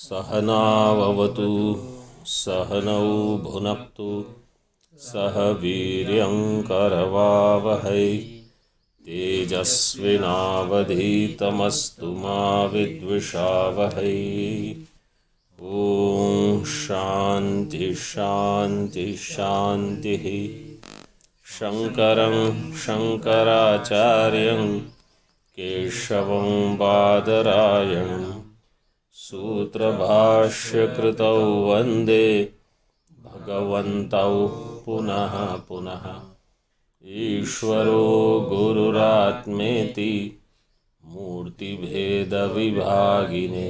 सहनाववतु सहनौ भुनक्तु सह वीर्यङ्करवावहै तेजस्विनावधीतमस्तु मा विद्विषावहै। ॐ शान्ति शान्ति शान्तिः। शङ्करं शङ्कराचार्यं केशवं बादरायणं सूत्रभाष्यकृतौ वन्दे भगवन्तौ पुनः पुनः। ईश्वरो गुरुरात्मेति मूर्तिभेदविभागिने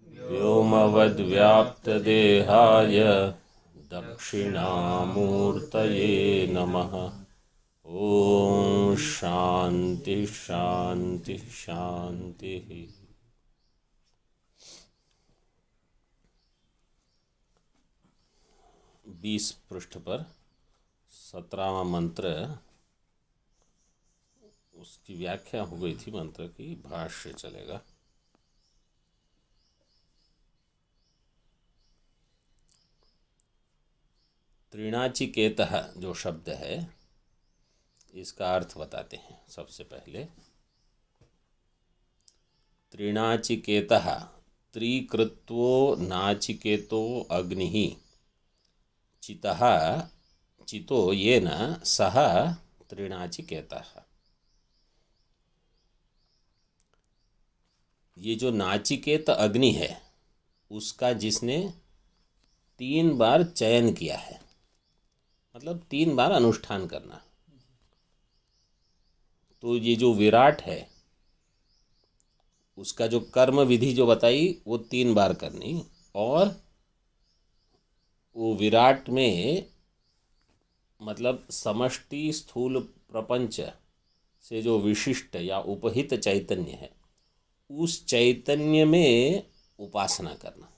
व्योमवद्व्याप्तदेहाय दक्षिणामूर्तये नमः। ॐ शान्ति शान्ति शान्तिः। 20 पृष्ठ पर 17वां मंत्र, उसकी व्याख्या हो गई थी। मंत्र की भाष्य चलेगा। त्रिणाचिकेतः जो शब्द है, इसका अर्थ बताते हैं। सबसे पहले त्रिणाचिकेतः, त्रिकृत्वो नाचिकेतो अग्निः चितः चितो येन सह त्रिणाचिकेतः। ये जो नाचिकेत अग्नि है, उसका जिसने 3 बार चयन किया है, मतलब 3 बार अनुष्ठान करना, तो ये जो विराट है, उसका जो कर्म विधि जो बताई वो 3 बार करनी, और वो विराट में मतलब समष्टि स्थूल प्रपंच से जो विशिष्ट या उपहित चैतन्य है, उस चैतन्य में उपासना करना,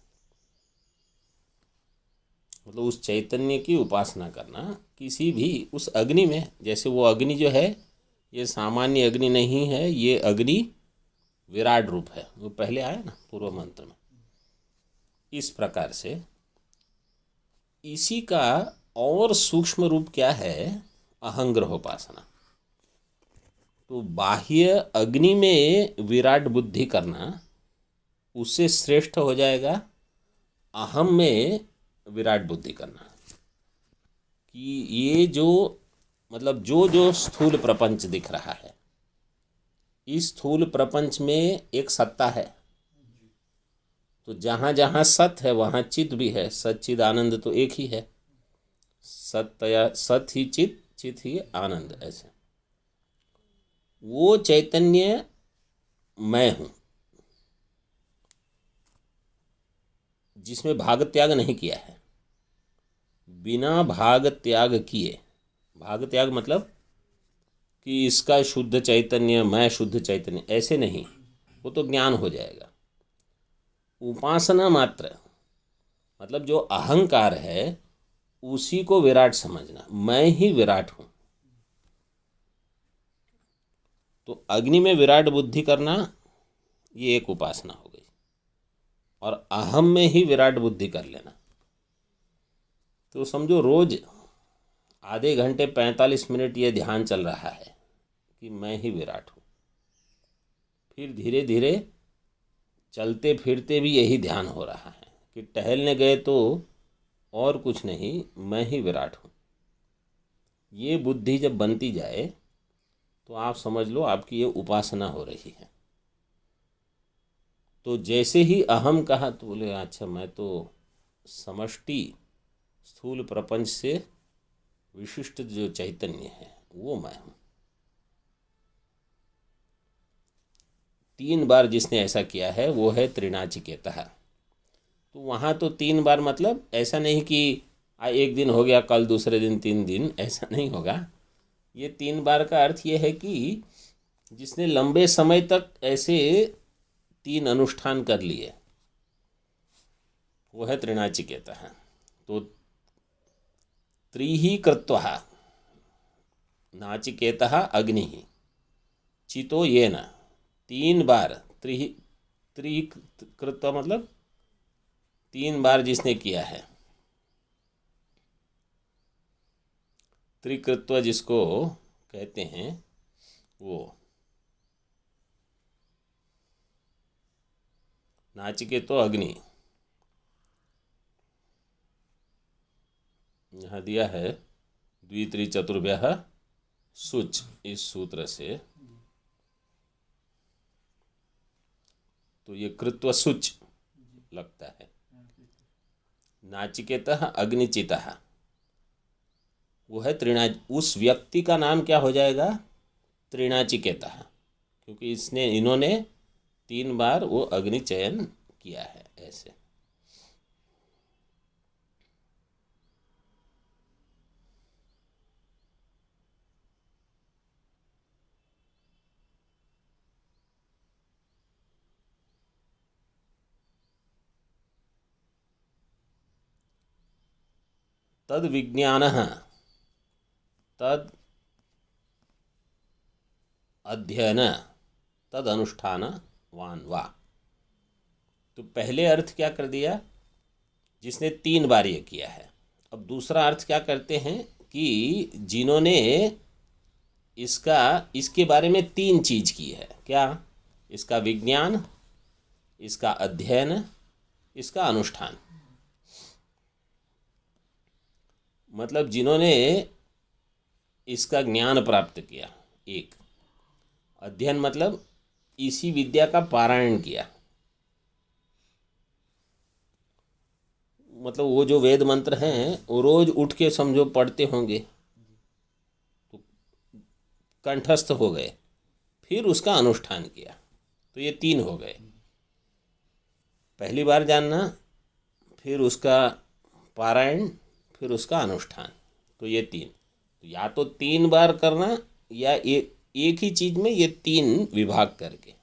मतलब उस चैतन्य की उपासना करना किसी भी उस अग्नि में। जैसे वो अग्नि जो है, ये सामान्य अग्नि नहीं है, ये अग्नि विराट रूप है, वो पहले आया ना पूर्व मंत्र में। इस प्रकार से इसी का और सूक्ष्म रूप क्या है? अहंग्रहोपासना। तो बाह्य अग्नि में विराट बुद्धि करना, उससे श्रेष्ठ हो जाएगा अहम में विराट बुद्धि करना। कि ये जो मतलब जो जो स्थूल प्रपंच दिख रहा है, इस स्थूल प्रपंच में एक सत्ता है। तो जहाँ जहाँ सत है वहाँ चित भी है। सच्चिद आनंद तो एक ही है। सत्य सत ही चित, चित ही आनंद। ऐसे वो चैतन्य मैं हूँ, जिसमें भाग त्याग नहीं किया है। बिना भाग त्याग किए, भाग त्याग मतलब कि इसका शुद्ध चैतन्य, मैं शुद्ध चैतन्य, ऐसे नहीं, वो तो ज्ञान हो जाएगा। उपासना मात्र, मतलब जो अहंकार है उसी को विराट समझना, मैं ही विराट हूँ। तो अग्नि में विराट बुद्धि करना, ये एक उपासना हो गई। और अहम में ही विराट बुद्धि कर लेना। तो समझो रोज आधे घंटे 45 मिनट ये ध्यान चल रहा है कि मैं ही विराट हूँ। फिर धीरे धीरे चलते फिरते भी यही ध्यान हो रहा है कि टहलने गए तो और कुछ नहीं, मैं ही विराट हूँ। ये बुद्धि जब बनती जाए तो आप समझ लो आपकी ये उपासना हो रही है। तो जैसे ही अहम कहा तो बोले अच्छा, मैं तो समष्टि स्थूल प्रपंच से विशिष्ट जो चैतन्य है वो मैं हूँ। 3 बार जिसने ऐसा किया है वो है त्रिणाचिकेतः। तो वहाँ तो 3 बार मतलब ऐसा नहीं कि एक दिन हो गया, कल दूसरे दिन 3 दिन, ऐसा नहीं होगा। ये 3 बार का अर्थ ये है कि जिसने लंबे समय तक ऐसे 3 अनुष्ठान कर लिए, वो है त्रिणाचिकेतः। तो त्रिही कृत्वा नाचिकेतः अग्नि चितो येन, 3 बार त्रिकृत मतलब 3 बार जिसने किया है, त्रिकृत्व जिसको कहते हैं, वो नाचिकेतो अग्नि, यहाँ दिया है द्वित्रिचतुर्भ्यः शुच, इस सूत्र से तो ये कृत्व शुच लगता है। नाचिकेतः अग्निचितः, वो है उस व्यक्ति का नाम क्या हो जाएगा? त्रिणाचिकेतः, क्योंकि इन्होंने 3 बार वो अग्नि चयन किया है। ऐसे तद विज्ञानः तद अध्ययन तद अनुष्ठान वान वा। तो पहले अर्थ क्या कर दिया? जिसने 3 बार ये किया है। अब दूसरा अर्थ क्या करते हैं कि जिन्होंने इसके बारे में 3 चीज की है। क्या? इसका विज्ञान, इसका अध्ययन, इसका अनुष्ठान। मतलब जिन्होंने इसका ज्ञान प्राप्त किया, एक। अध्ययन मतलब इसी विद्या का पारायण किया, मतलब वो जो वेद मंत्र हैं वो रोज उठ के समझो पढ़ते होंगे, तो कंठस्थ हो गए। फिर उसका अनुष्ठान किया, तो ये 3 हो गए। पहली बार जानना, फिर उसका पारायण, फिर उसका अनुष्ठान, तो ये 3। तो या तो 3 बार करना, या एक ही चीज में ये 3 विभाग करके।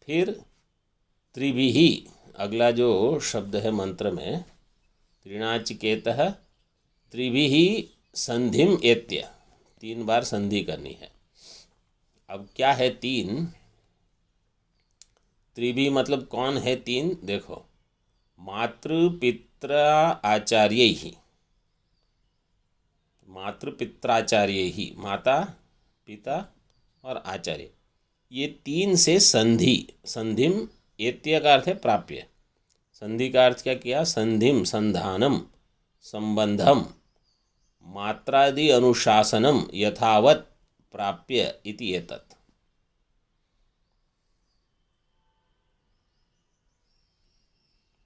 फिर त्रिभिही, अगला जो शब्द है मंत्र में, त्रिणाचिकेतः त्रिभिही संधिम एत्य, 3 बार संधि करनी है। अब क्या है 3? त्रिभी मतलब कौन है 3? देखो, मातृपित्र आचार्य ही, मातृपित्राचार्य ही, माता पिता और आचार्य, ये 3 से संधि। संधिम एत्य का अर्थ है प्राप्य। संधि का अर्थ क्या किया? संधिम संधानम संबंधम मात्रादि अनुशासनम यथावत प्राप्य इति एतत्।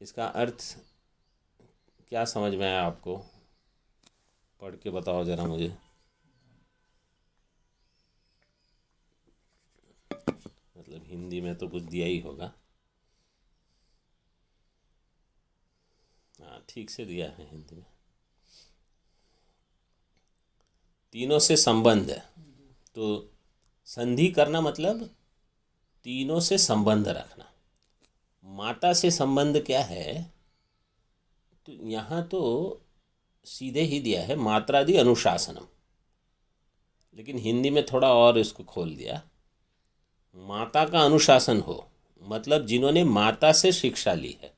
इसका अर्थ क्या समझ में आया आपको? पढ़ के बताओ जरा मुझे। मतलब हिंदी में तो कुछ दिया ही होगा। हाँ, ठीक से दिया है हिंदी में। तीनों से संबंध है, तो संधि करना मतलब तीनों से संबंध रखना। माता से संबंध क्या है? तो यहाँ तो सीधे ही दिया है मात्रादि अनुशासनम, लेकिन हिंदी में थोड़ा और इसको खोल दिया। माता का अनुशासन हो मतलब जिन्होंने माता से शिक्षा ली है,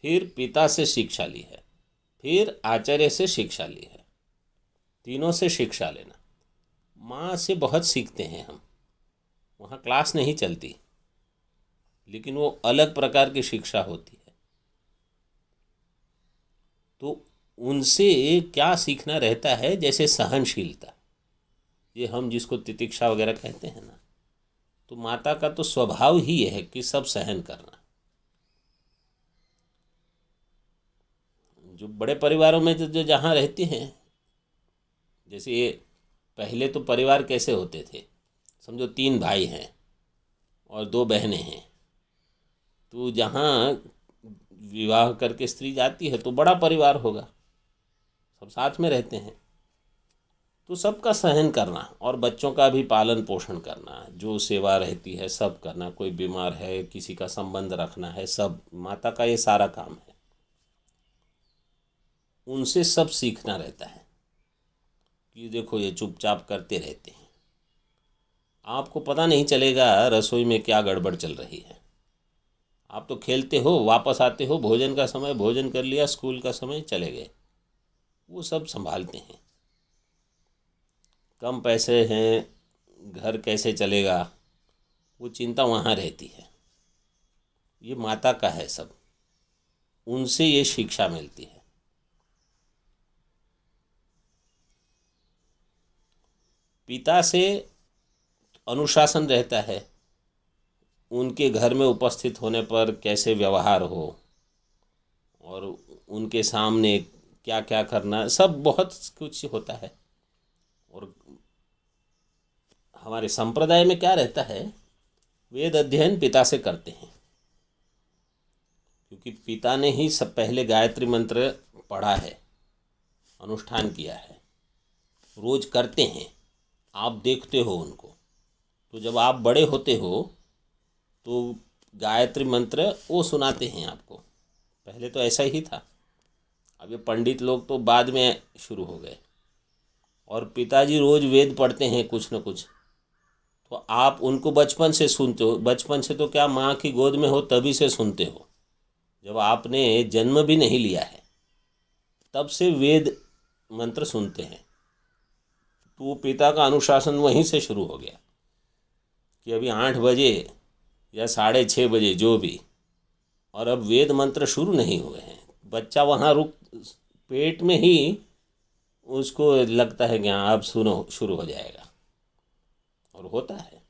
फिर पिता से शिक्षा ली है, फिर आचार्य से शिक्षा ली है। तीनों से शिक्षा लेना। माँ से बहुत सीखते हैं हम, वहाँ क्लास नहीं चलती, लेकिन वो अलग प्रकार की शिक्षा होती है। तो उनसे क्या सीखना रहता है? जैसे सहनशीलता, ये हम जिसको तितिक्षा वगैरह कहते हैं ना, तो माता का तो स्वभाव ही है कि सब सहन करना। जो बड़े परिवारों में जो जहाँ रहती हैं, जैसे ये पहले तो परिवार कैसे होते थे, समझो 3 भाई हैं और 2 बहनें हैं, तो जहाँ विवाह करके स्त्री जाती है तो बड़ा परिवार होगा, सब साथ में रहते हैं, तो सबका सहन करना और बच्चों का भी पालन पोषण करना, जो सेवा रहती है सब करना, कोई बीमार है किसी का संबंध रखना है, सब माता का ये सारा काम है। उनसे सब सीखना रहता है कि देखो ये चुपचाप करते रहते हैं, आपको पता नहीं चलेगा रसोई में क्या गड़बड़ चल रही है, आप तो खेलते हो, वापस आते हो, भोजन का समय भोजन कर लिया, स्कूल का समय चले गए, वो सब संभालते हैं। कम पैसे हैं, घर कैसे चलेगा, वो चिंता वहाँ रहती है। ये माता का है सब, उनसे ये शिक्षा मिलती है। पिता से अनुशासन रहता है, उनके घर में उपस्थित होने पर कैसे व्यवहार हो और उनके सामने क्या क्या करना, सब बहुत कुछ होता है। और हमारे संप्रदाय में क्या रहता है, वेद अध्ययन पिता से करते हैं, क्योंकि पिता ने ही सब पहले गायत्री मंत्र पढ़ा है, अनुष्ठान किया है, रोज करते हैं, आप देखते हो उनको। तो जब आप बड़े होते हो तो गायत्री मंत्र वो सुनाते हैं आपको। पहले तो ऐसा ही था, अब ये पंडित लोग तो बाद में शुरू हो गए। और पिताजी रोज वेद पढ़ते हैं कुछ न कुछ, तो आप उनको बचपन से सुनते हो। बचपन से तो क्या, माँ की गोद में हो तभी से सुनते हो, जब आपने जन्म भी नहीं लिया है तब से वेद मंत्र सुनते हैं। तो वो पिता का अनुशासन वहीं से शुरू हो गया कि अभी 8 बजे या 6:30 बजे जो भी, और अब वेद मंत्र शुरू नहीं हुए हैं। बच्चा वहाँ रुक, पेट में ही उसको लगता है कि हाँ अब सुनो शुरू हो जाएगा, और होता है।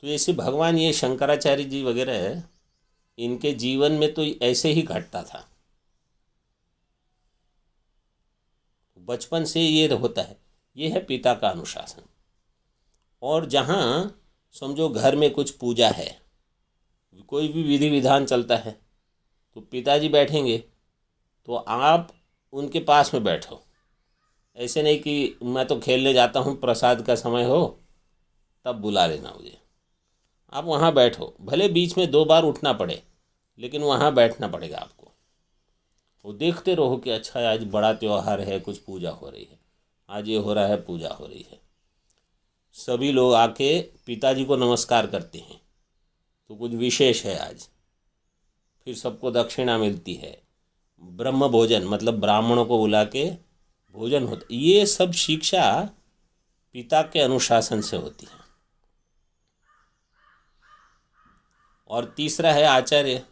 तो ऐसे भगवान, ये शंकराचार्य जी वगैरह, इनके जीवन में तो ऐसे ही घटता था, बचपन से ये होता है। ये है पिता का अनुशासन। और जहाँ समझो घर में कुछ पूजा है, कोई भी विधि विधान चलता है, तो पिताजी बैठेंगे तो आप उनके पास में बैठो। ऐसे नहीं कि मैं तो खेलने जाता हूँ, प्रसाद का समय हो तब बुला लेना मुझे। आप वहाँ बैठो, भले बीच में 2 बार उठना पड़े, लेकिन वहाँ बैठना पड़ेगा आपको। वो देखते रहो कि अच्छा आज बड़ा त्यौहार है, कुछ पूजा हो रही है, आज ये हो रहा है, पूजा हो रही है। सभी लोग आके पिताजी को नमस्कार करते हैं, तो कुछ विशेष है आज। फिर सबको दक्षिणा मिलती है, ब्रह्म भोजन मतलब ब्राह्मणों को बुला के भोजन होता। ये सब शिक्षा पिता के अनुशासन से होती है। और तीसरा है आचार्य।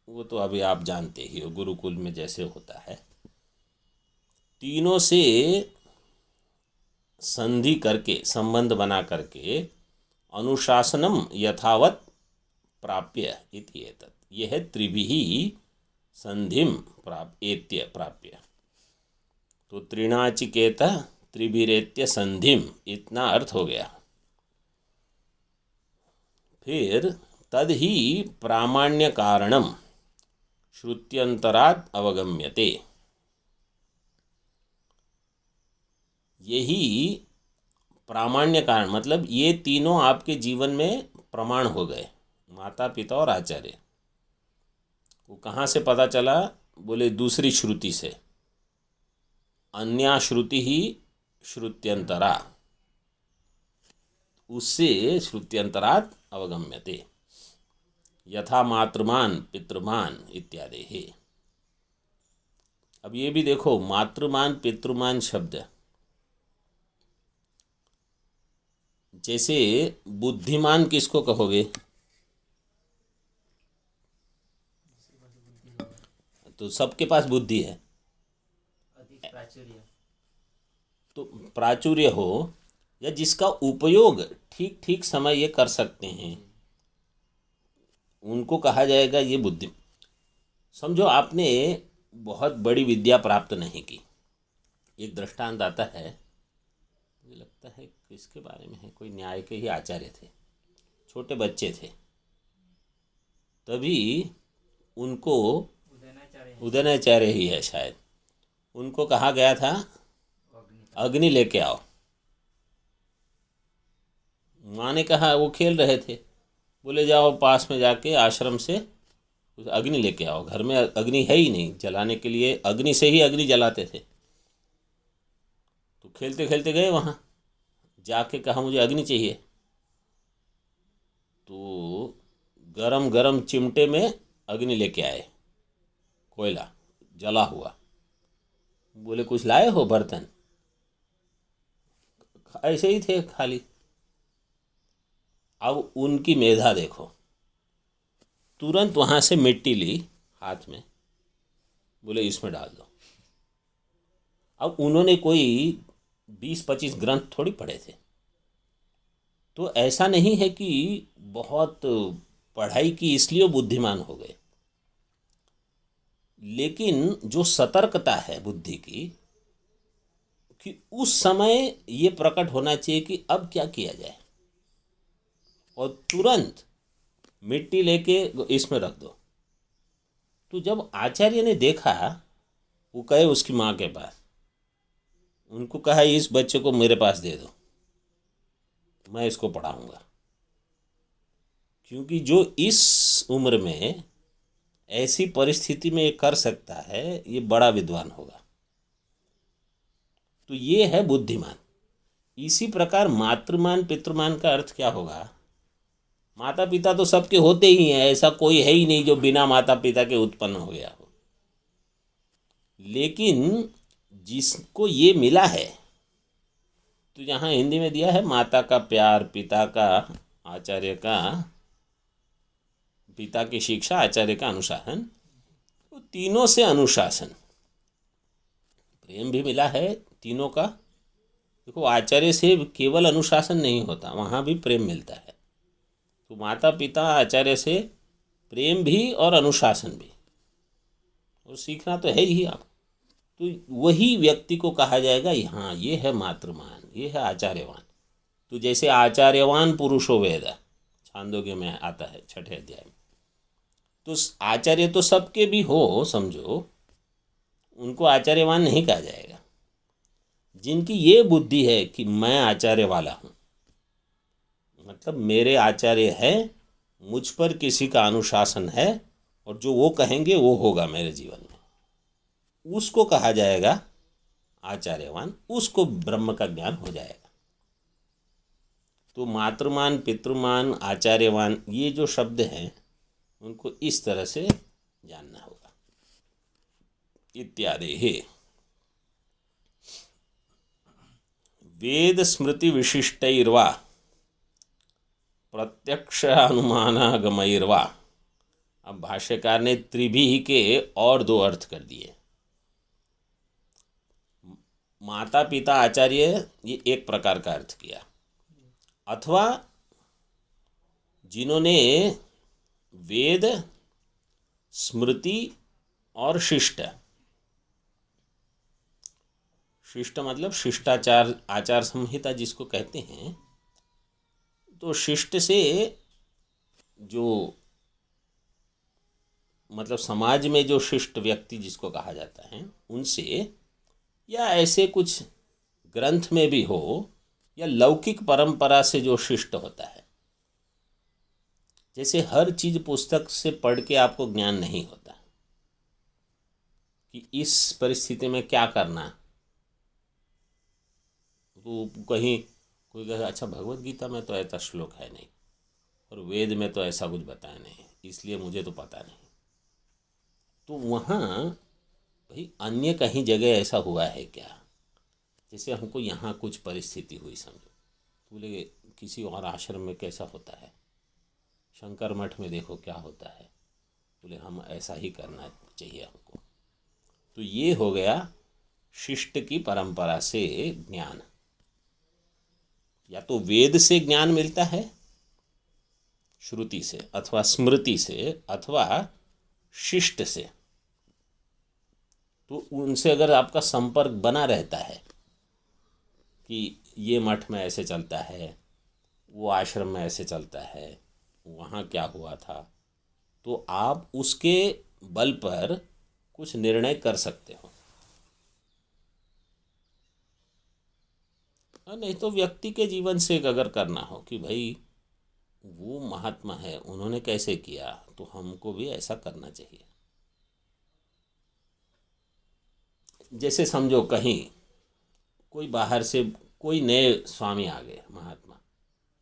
वो तो अभी आप जानते ही हो, गुरुकुल में जैसे होता है, तीनों से संधि करके, संबंध बना करके अनुशासनम यथावत प्राप्य इति एतत्, यह है त्रिभिः संधिम प्राप्य। तो त्रिणाचिकेत त्रिभिरेत्य संधिम, इतना अर्थ हो गया। फिर तद ही प्रामाण्य कारणम श्रुत्यंतरात् अवगम्यते, यही प्रामाण्य कारण, मतलब ये तीनों आपके जीवन में प्रमाण हो गए, माता पिता और आचार्य। वो कहाँ से पता चला, बोले दूसरी श्रुति से, अन्या श्रुति ही श्रुत्यंतरा, उससे श्रुत्यंतरात् अवगम्यते, यथा मातृमान पितृमान इत्यादि है। अब ये भी देखो, मातृमान पितृमान शब्द, जैसे बुद्धिमान किसको कहोगे, तो सबके पास बुद्धि है, तो प्राचुर्य हो, या जिसका उपयोग ठीक ठीक समय ये कर सकते हैं, उनको कहा जाएगा ये बुद्धि। समझो आपने बहुत बड़ी विद्या प्राप्त नहीं की। एक दृष्टांत आता है, मुझे लगता है किसके बारे में है, कोई न्याय के ही आचार्य थे, छोटे बच्चे थे, तभी उनको, उदयनाचार्य ही है शायद, उनको कहा गया था अग्नि लेके आओ। माँ ने कहा, वो खेल रहे थे, बोले जाओ पास में जाके आश्रम से कुछ अग्नि लेके आओ, घर में अग्नि है ही नहीं जलाने के लिए, अग्नि से ही अग्नि जलाते थे। तो खेलते खेलते गए वहाँ, जाके कहा मुझे अग्नि चाहिए। तो गरम गरम चिमटे में अग्नि लेके आए, कोयला जला हुआ। बोले कुछ लाए हो बर्तन? ऐसे ही थे खाली। अब उनकी मेधा देखो, तुरंत वहाँ से मिट्टी ली हाथ में, बोले इसमें डाल दो। अब उन्होंने कोई 20-25 ग्रंथ थोड़ी पढ़े थे, तो ऐसा नहीं है कि बहुत पढ़ाई की इसलिए बुद्धिमान हो गए। लेकिन जो सतर्कता है बुद्धि की, कि उस समय ये प्रकट होना चाहिए कि अब क्या किया जाए, और तुरंत मिट्टी लेके इसमें रख दो। तो जब आचार्य ने देखा, वो कहे उसकी माँ के पास, उनको कहा इस बच्चे को मेरे पास दे दो, मैं इसको पढ़ाऊँगा। क्योंकि जो इस उम्र में ऐसी परिस्थिति में ये कर सकता है, ये बड़ा विद्वान होगा। तो ये है बुद्धिमान। इसी प्रकार मातृमान पितृमान का अर्थ क्या होगा? माता पिता तो सबके होते ही हैं, ऐसा कोई है ही नहीं जो बिना माता पिता के उत्पन्न हो गया हो। लेकिन जिसको ये मिला है, तो यहाँ हिंदी में दिया है माता का प्यार, पिता का, आचार्य का, पिता की शिक्षा, आचार्य का अनुशासन, तो तीनों से अनुशासन, प्रेम भी मिला है तीनों का। देखो आचार्य से केवल अनुशासन नहीं होता, वहाँ भी प्रेम मिलता है। तो माता पिता आचार्य से प्रेम भी और अनुशासन भी, और सीखना तो है ही आप। तो वही व्यक्ति को कहा जाएगा, हाँ ये है मातृमान, ये है आचार्यवान। तो जैसे आचार्यवान पुरुषो वेद छांदोग्य में आता है 6ठे अध्याय में, तो आचार्य तो सबके भी हो, समझो, उनको आचार्यवान नहीं कहा जाएगा। जिनकी ये बुद्धि है कि मैं आचार्य वाला हूँ, मतलब मेरे आचार्य है, मुझ पर किसी का अनुशासन है, और जो वो कहेंगे वो होगा मेरे जीवन में, उसको कहा जाएगा आचार्यवान, उसको ब्रह्म का ज्ञान हो जाएगा। तो मातृमान पितृमान आचार्यवान, ये जो शब्द हैं उनको इस तरह से जानना होगा। इत्यादि है वेद स्मृति विशिष्टैर्वा प्रत्यक्ष अनुमानागमैर्वा। अब भाष्यकार ने त्रिभी के और दो अर्थ कर दिए। माता पिता आचार्य, ये एक प्रकार का अर्थ किया, अथवा जिन्होंने वेद स्मृति और शिष्ट, शिष्ट मतलब शिष्टाचार, आचार संहिता जिसको कहते हैं, तो शिष्ट से जो मतलब समाज में जो शिष्ट व्यक्ति जिसको कहा जाता है, उनसे, या ऐसे कुछ ग्रंथ में भी हो, या लौकिक परंपरा से जो शिष्ट होता है। जैसे हर चीज़ पुस्तक से पढ़ के आपको ज्ञान नहीं होता कि इस परिस्थिति में क्या करना। तो कहीं कोई कहे अच्छा भगवत गीता में तो ऐसा श्लोक है नहीं, और वेद में तो ऐसा कुछ बताया नहीं, इसलिए मुझे तो पता नहीं। तो वहाँ भाई अन्य कहीं जगह ऐसा हुआ है क्या? जैसे हमको यहाँ कुछ परिस्थिति हुई, समझो, तो बोले किसी और आश्रम में कैसा होता है, शंकर मठ में देखो क्या होता है, बोले हम ऐसा ही करना चाहिए हमको। तो ये हो गया शिष्ट की परंपरा से ज्ञान। या तो वेद से ज्ञान मिलता है, श्रुति से अथवा स्मृति से, अथवा शिष्ट से। तो उनसे अगर आपका संपर्क बना रहता है कि ये मठ में ऐसे चलता है, वो आश्रम में ऐसे चलता है, वहाँ क्या हुआ था, तो आप उसके बल पर कुछ निर्णय कर सकते हो। नहीं तो व्यक्ति के जीवन से अगर करना हो कि भाई वो महात्मा है, उन्होंने कैसे किया, तो हमको भी ऐसा करना चाहिए। जैसे समझो कहीं कोई बाहर से कोई नए स्वामी आ गए, महात्मा,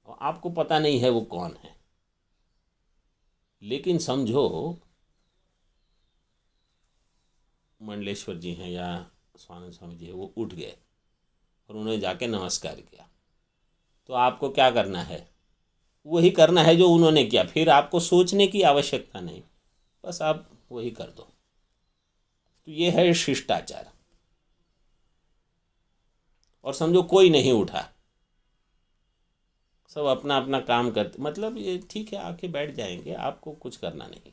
और आपको पता नहीं है वो कौन है, लेकिन समझो मंडलेश्वर जी हैं या स्वानंद स्वामी जी हैं, वो उठ गए और उन्होंने जाके नमस्कार किया, तो आपको क्या करना है? वही करना है जो उन्होंने किया, फिर आपको सोचने की आवश्यकता नहीं, बस आप वही कर दो। तो ये है शिष्टाचार। और समझो कोई नहीं उठा, सब अपना अपना काम करते, मतलब ये ठीक है, आके बैठ जाएंगे, आपको कुछ करना नहीं।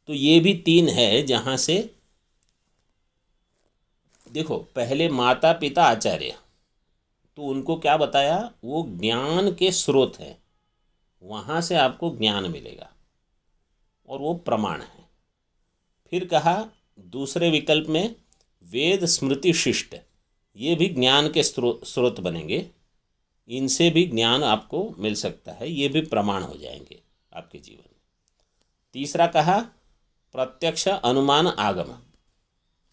तो ये भी तीन है जहाँ से देखो, पहले माता पिता आचार्य, तो उनको क्या बताया? वो ज्ञान के स्रोत हैं, वहाँ से आपको ज्ञान मिलेगा और वो प्रमाण है। फिर कहा दूसरे विकल्प में वेद स्मृति शिष्ट, ये भी ज्ञान के स्रोत बनेंगे, इनसे भी ज्ञान आपको मिल सकता है, ये भी प्रमाण हो जाएंगे आपके जीवन में। तीसरा कहा प्रत्यक्ष अनुमान आगम,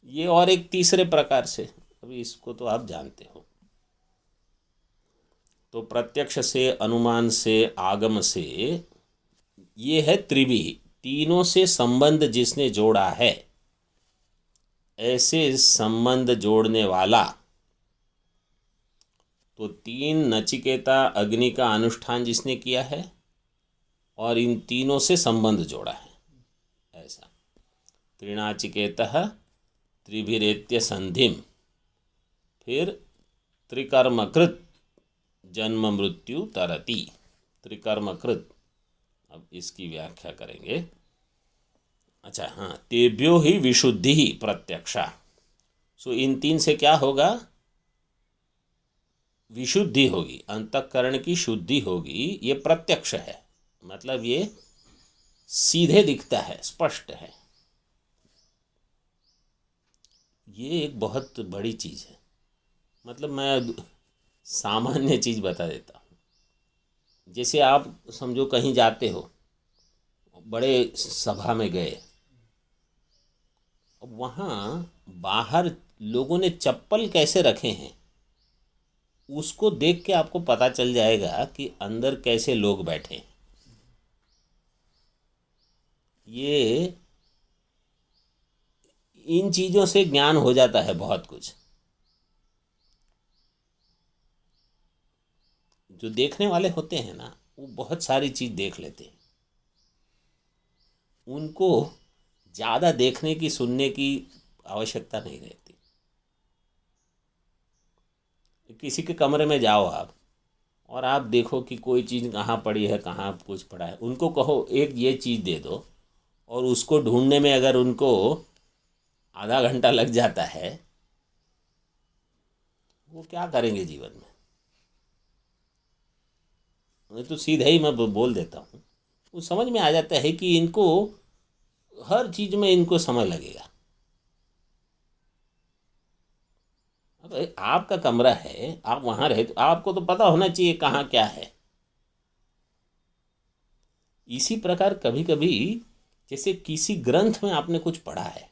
ये और एक तीसरे प्रकार से, अभी इसको तो आप जानते हो। तो प्रत्यक्ष से, अनुमान से, आगम से, ये है त्रिवी, तीनों से संबंध जिसने जोड़ा है, ऐसे संबंध जोड़ने वाला। तो तीन नचिकेता अग्नि का अनुष्ठान जिसने किया है और इन तीनों से संबंध जोड़ा है, ऐसा त्रिनाचिकेतः त्रिभिरेत्य संधिम, फिर त्रिकर्मकृत जन्म मृत्यु तरति। त्रिकर्मकृत, अब इसकी व्याख्या करेंगे। अच्छा हाँ, तेभ्यो ही विशुद्धि ही प्रत्यक्षा। सो इन तीन से क्या होगा? विशुद्धि होगी, अंतःकरण की शुद्धि होगी। ये प्रत्यक्ष है, मतलब ये सीधे दिखता है, स्पष्ट है। ये एक बहुत बड़ी चीज़ है। मतलब मैं सामान्य चीज़ बता देता हूँ। जैसे आप समझो कहीं जाते हो, बड़े सभा में गए, अब वहाँ बाहर लोगों ने चप्पल कैसे रखे हैं, उसको देख के आपको पता चल जाएगा कि अंदर कैसे लोग बैठे हैं। ये इन चीज़ों से ज्ञान हो जाता है बहुत कुछ। जो देखने वाले होते हैं ना, वो बहुत सारी चीज़ देख लेते हैं। उनको ज़्यादा देखने की, सुनने की आवश्यकता नहीं रहती। किसी के कमरे में जाओ आप, और आप देखो कि कोई चीज़ कहाँ पड़ी है, कहाँ कुछ पड़ा है, उनको कहो एक ये चीज़ दे दो, और उसको ढूंढने में अगर उनको आधा घंटा लग जाता है, वो क्या करेंगे जीवन में? मैं तो सीधे ही मैं बोल देता हूँ, वो समझ में आ जाता है कि इनको हर चीज़ में इनको समय लगेगा। अब आपका कमरा है, आप वहाँ रहे, तो आपको तो पता होना चाहिए कहाँ क्या है। इसी प्रकार कभी कभी जैसे किसी ग्रंथ में आपने कुछ पढ़ा है,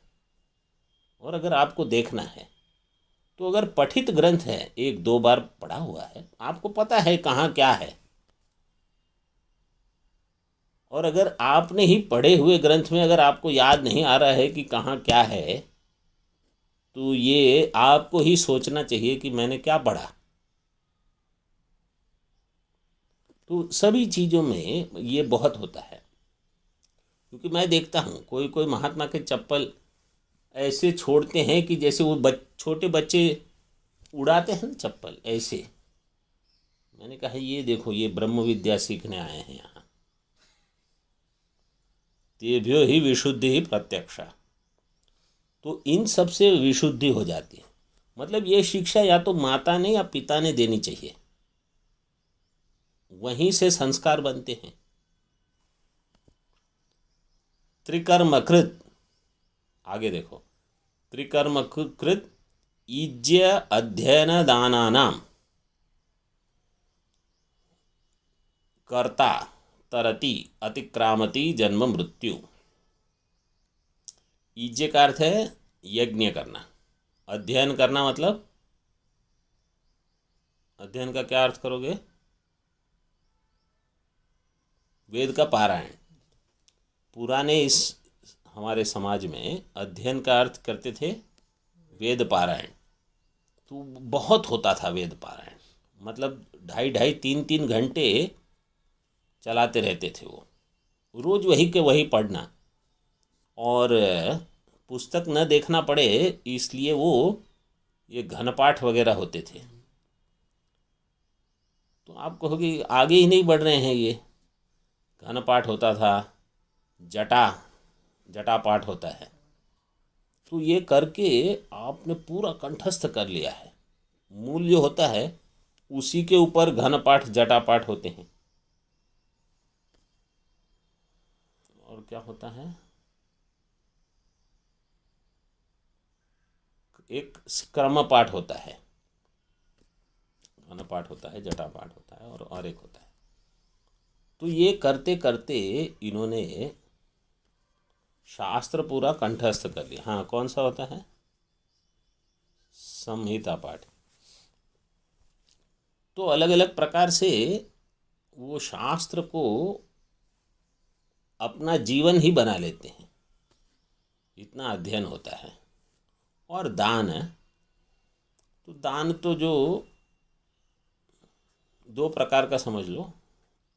और अगर आपको देखना है, तो अगर पठित ग्रंथ है, एक दो बार पढ़ा हुआ है, आपको पता है कहाँ क्या है। और अगर आपने ही पढ़े हुए ग्रंथ में अगर आपको याद नहीं आ रहा है कि कहाँ क्या है, तो ये आपको ही सोचना चाहिए कि मैंने क्या पढ़ा। तो सभी चीज़ों में ये बहुत होता है, क्योंकि मैं देखता हूँ कोई कोई महात्मा के चप्पल ऐसे छोड़ते हैं कि जैसे वो छोटे बच्चे उड़ाते हैं ना चप्पल, ऐसे। मैंने कहा ये देखो, ये ब्रह्म विद्या सीखने आए हैं यहाँ। तेभ्यो ही विशुद्धि ही प्रत्यक्षा, तो इन सब से विशुद्धि हो जाती है। मतलब ये शिक्षा या तो माता ने या पिता ने देनी चाहिए, वहीं से संस्कार बनते हैं। त्रिकर्मकृत, आगे देखो, त्रिकर्मकृत ईज्य अध्ययन दानानाम कर्ता तरति अतिक्रामति जन्म मृत्यु। ईज्य का अर्थ है यज्ञ करना, अध्ययन करना, मतलब अध्ययन का क्या अर्थ करोगे? वेद का पारायण। पुराने इस हमारे समाज में अध्ययन का अर्थ करते थे वेद पारायण। तो बहुत होता था वेद पारायण, मतलब 2.5-3 घंटे चलाते रहते थे वो, रोज़ वही के वही पढ़ना, और पुस्तक न देखना पड़े इसलिए वो ये घनपाठ वगैरह होते थे। तो आप कहोगे आगे ही नहीं बढ़ रहे हैं, ये घनपाठ होता था, जटा जटा पाठ होता है। तो ये करके आपने पूरा कंठस्थ कर लिया है। मूल जो होता है उसी के ऊपर घनपाठ जटा पाठ होते हैं। और क्या होता है, एक क्रम पाठ होता है, घन पाठ होता है, जटा पाठ होता है, और एक होता है। तो ये करते करते इन्होंने शास्त्र पूरा कंठस्थ कर लिया। हाँ, कौन सा होता है, संहिता पाठ। तो अलग अलग प्रकार से वो शास्त्र को अपना जीवन ही बना लेते हैं, इतना अध्ययन होता है। और दान है, तो दान तो जो दो प्रकार का समझ लो।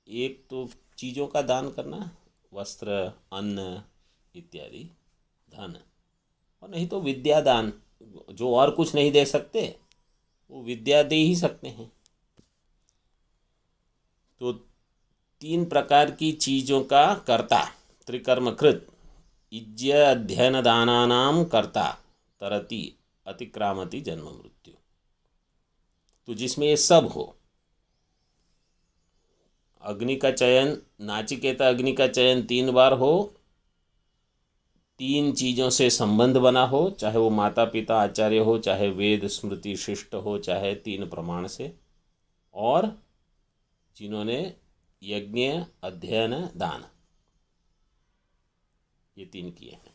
एक तो चीज़ों का दान करना, वस्त्र, अन्न इत्यादि, धन, और नहीं तो विद्या दान, जो और कुछ नहीं दे सकते वो विद्या दे ही सकते हैं। तो 3 प्रकार की चीज़ों का कर्ता, त्रिकर्मकृत, इज्य अध्ययन दानानाम कर्ता, तरति अतिक्रामति जन्म मृत्यु। तो जिसमें ये सब हो, अग्नि का चयन, नाचिकेता अग्नि का चयन 3 बार हो, 3 चीज़ों से संबंध बना हो, चाहे वो माता पिता आचार्य हो, चाहे वेद स्मृति शिष्ट हो, चाहे 3 प्रमाण से, और जिन्होंने यज्ञ अध्ययन दान ये 3 किए हैं।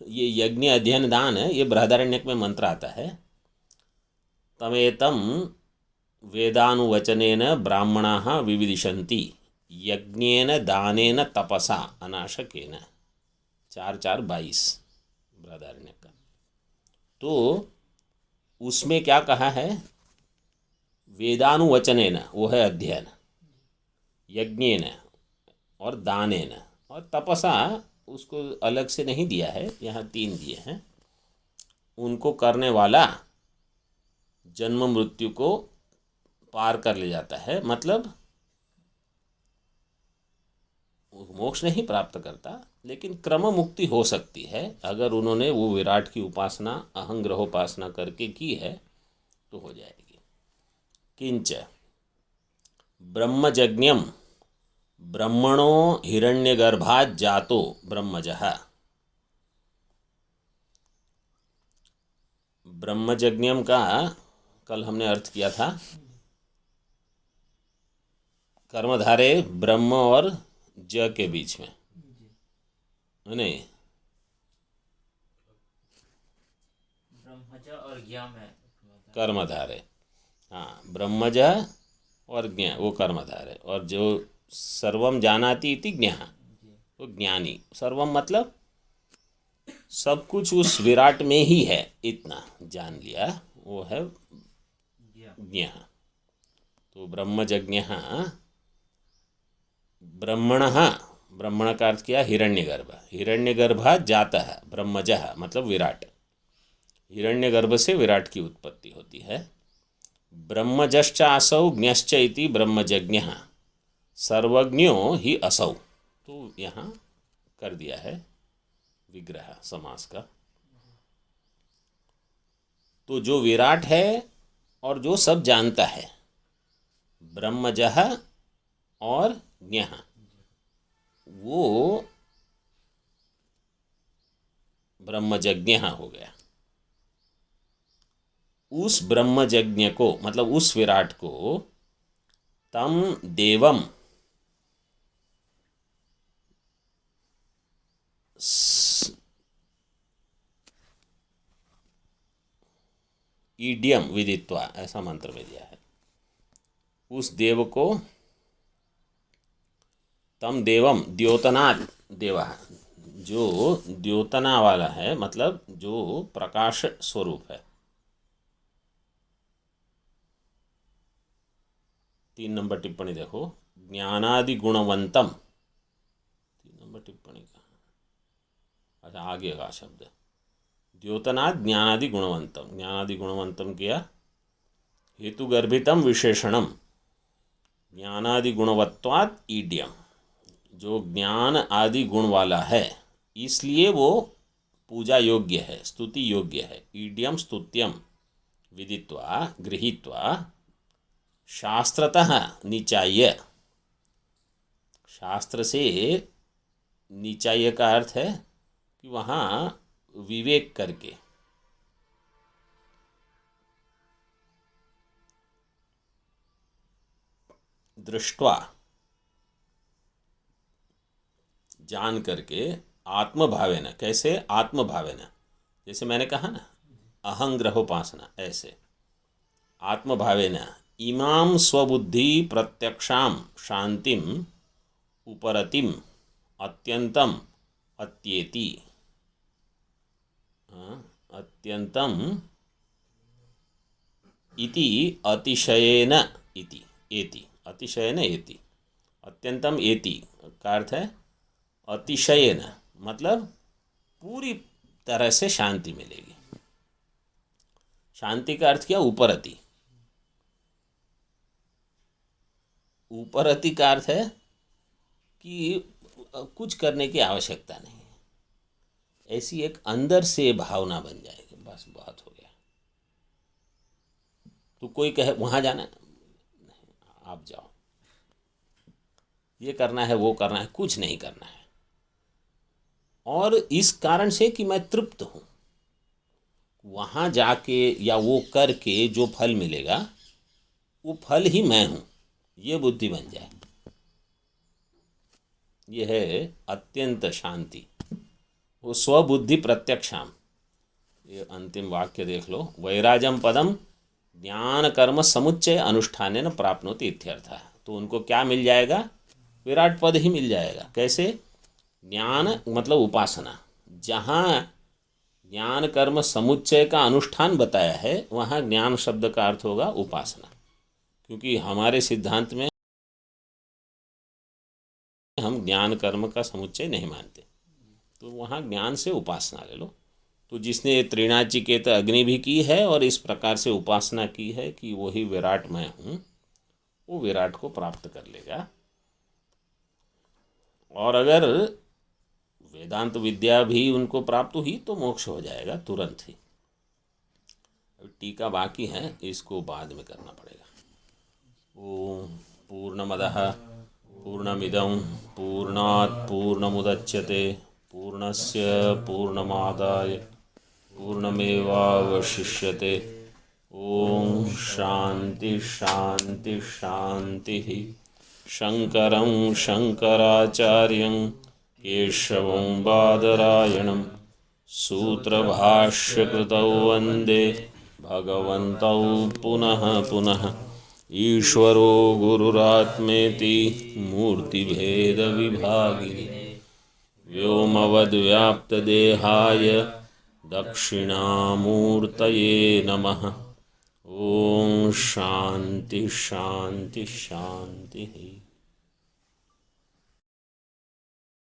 ये यज्ञ अध्ययन दान है, ये बृहदारण्यक में मंत्र आता है, तमेतम वेदानुवचनेन ब्राह्मणाः विविदिशन्ति यज्ञेन दानेन तपसा अनाशकेन। 4:4:22 बृहदारण्यक का। तो उसमें क्या कहा है, वेदानुवचनेन वो है अध्ययन, यज्ञेन और दानेन, और तपसा उसको अलग से नहीं दिया है, यहाँ 3 दिए हैं। उनको करने वाला जन्म मृत्यु को पार कर ले जाता है, मतलब मोक्ष नहीं प्राप्त करता, लेकिन क्रम मुक्ति हो सकती है अगर उन्होंने वो विराट की उपासना अहंग्रहोपासना करके की है तो हो जाएगी। किंच ब्रह्मजज्ञम ब्रह्मणो हिरण्यगर्भात् जातो ब्रह्मजः। ब्रह्मजज्ञम का कल हमने अर्थ किया था, कर्मधारे ब्रह्म और ज के बीच में, नहीं, ब्रह्मज और ज्ञा में कर्मधारे। हाँ, ब्रह्मज और ज्ञ वो कर्मधारे, और जो सर्वम जानाति इति ज्ञः वो ज्ञानी। सर्वम मतलब सब कुछ उस विराट में ही है, इतना जान लिया, वो है ज्ञः। तो ब्रह्मजज्ञः ब्रह्मणः, ब्रह्मण का अर्थ किया हिरण्यगर्भ, हिरण्यगर्भात् जातः ब्रह्मजः मतलब विराट, हिरण्यगर्भ से विराट की उत्पत्ति होती है। ब्रह्मजश्च असौ ज्ञश्च इति ब्रह्मजज्ञः सर्वज्ञो ही असौ। तो यहाँ कर दिया है विग्रह समास का। तो जो विराट है और जो सब जानता है, ब्रह्मजः और ज्ञः, वो ब्रह्मजज्ञः हो गया। उस ब्रह्मजज्ञ को मतलब उस विराट को तम देवम ईडियम विदित्वा, ऐसा मंत्र में दिया है। उस देव को तम देवम द्योतनात् देवः, जो द्योतना वाला है, मतलब जो प्रकाश स्वरूप है। 3 नंबर टिप्पणी देखो, ज्ञानादि गुणवंतम, 3 नंबर टिप्पणी का, अच्छा आगे का शब्द, द्योतनात् ज्ञानादि गुणवंतम, ज्ञानादि गुणवंतम किया, हेतुगर्भितम विशेषणम, ज्ञानादि गुणवत्वात् ईड्यम, जो ज्ञान आदि गुण वाला है इसलिए वो पूजा योग्य है, स्तुति योग्य है। ईड्यम स्तुत्यम विदित्वा गृहीत्वा शास्त्रतः निचाय्य, शास्त्र से निचाय्य का अर्थ है कि वहाँ विवेक करके, दृष्टवा जान करके, आत्मभावेन, कैसे आत्मभावेन, जैसे मैंने कहा ना अहंग्रहोपासना, ऐसे आत्मभावेन इमाम स्वबुद्धि प्रत्यक्षाम शांतिम उपरतिम अत्यंतम अत्येति, अत्यंतम इति अतिशयेन, इति एति, अतिशयेन एति, अत्यंतम एति का अर्थ है अतिशयेन, मतलब पूरी तरह से शांति मिलेगी। शांति का अर्थ क्या, उपरति, उपरति का अर्थ है कि कुछ करने की आवश्यकता नहीं, ऐसी एक अंदर से भावना बन जाएगी, बस बहुत हो गया। तो कोई कहे वहाँ जाना है, नहीं आप जाओ, ये करना है वो करना है, कुछ नहीं करना है, और इस कारण से कि मैं तृप्त हूँ, वहाँ जाके या वो करके जो फल मिलेगा वो फल ही मैं हूँ, ये बुद्धि बन जाए, ये है अत्यंत शांति। वो स्वबुद्धि प्रत्यक्षाम, ये अंतिम वाक्य देख लो, वैराजम पदम ज्ञान कर्म समुच्चय अनुष्ठानेन प्राप्नोति इत्यर्थः। तो उनको क्या मिल जाएगा, विराट पद ही मिल जाएगा। कैसे, ज्ञान मतलब उपासना, जहाँ ज्ञान कर्म समुच्चय का अनुष्ठान बताया है वहाँ ज्ञान शब्द का अर्थ होगा उपासना, क्योंकि हमारे सिद्धांत में हम ज्ञान कर्म का समुच्चय नहीं मानते, तो वहाँ ज्ञान से उपासना ले लो। तो जिसने त्रिनाचिकेत अग्नि भी की है और इस प्रकार से उपासना की है कि वही विराट मैं हूँ, वो विराट को प्राप्त कर लेगा। और अगर वेदांत विद्या भी उनको प्राप्त हुई तो मोक्ष हो जाएगा तुरंत ही। टीका बाकी है, इसको बाद में करना पड़ेगा। ओम पूर्णमदः पूर्णमिदं पूर्णात् पूर्णमुदच्यते पूर्णस्य पूर्णमादाय पूर्णमेवावशिष्यते। ओम शांति शांति शांति। शंकरं शंकराचार्यं केशवं बादरायणं सूत्रभाष्यकृतौ वन्दे भगवन्तौ पुनः पुनः। ईश्वरो गुरुरात्मेति मूर्तिभेदविभागिने व्योमवद्व्याप्तदेहाय दक्षिणामूर्तये नमः। ओम शांति शांति शांति।